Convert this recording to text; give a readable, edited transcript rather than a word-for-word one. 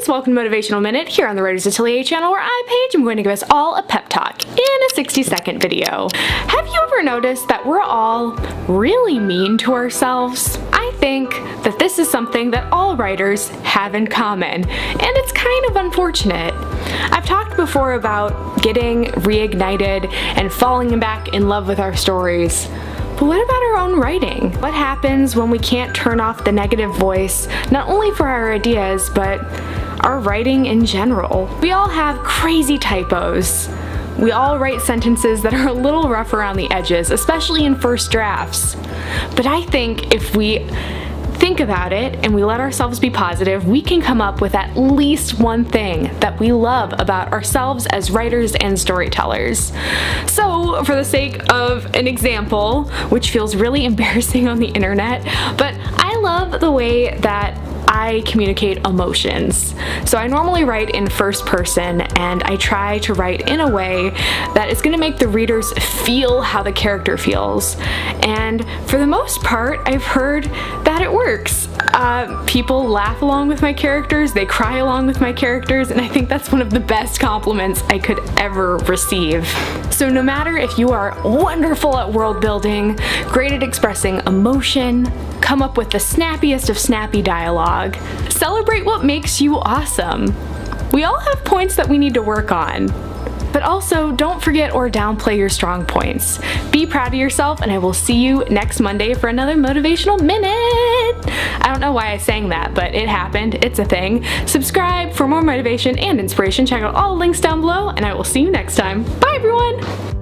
friends, welcome to Motivational Minute here on the Writers Atelier channel, where I, Paige, am going to give us all a pep talk in a 60-second video. Have you ever noticed that we're all really mean to ourselves? I think that this is something that all writers have in common, and it's kind of unfortunate. I've talked before about getting reignited and falling back in love with our stories. But what about our own writing? What happens when we can't turn off the negative voice, not only for our ideas, but our writing in general? We all have crazy typos. We all write sentences that are a little rough around the edges, especially in first drafts. But I think if we think about it and we let ourselves be positive, we can come up with at least one thing that we love about ourselves as writers and storytellers. So, for the sake of an example, which feels really embarrassing on the internet, but I love the way that I communicate emotions. So I normally write in first person, and I try to write in a way that is going to make the readers feel how the character feels. And for the most part, I've heard that it works. People laugh along with my characters, they cry along with my characters, and I think that's one of the best compliments I could ever receive. So no matter if you are wonderful at world building, great at expressing emotion, come up with the snappiest of snappy dialogue, celebrate what makes you awesome. We all have points that we need to work on. But also, don't forget or downplay your strong points. Be proud of yourself, and I will see you next Monday for another Motivational Minute. I don't know why I sang that, but it happened. It's a thing. Subscribe for more motivation and inspiration. Check out all the links down below, and I will see you next time. Bye, everyone!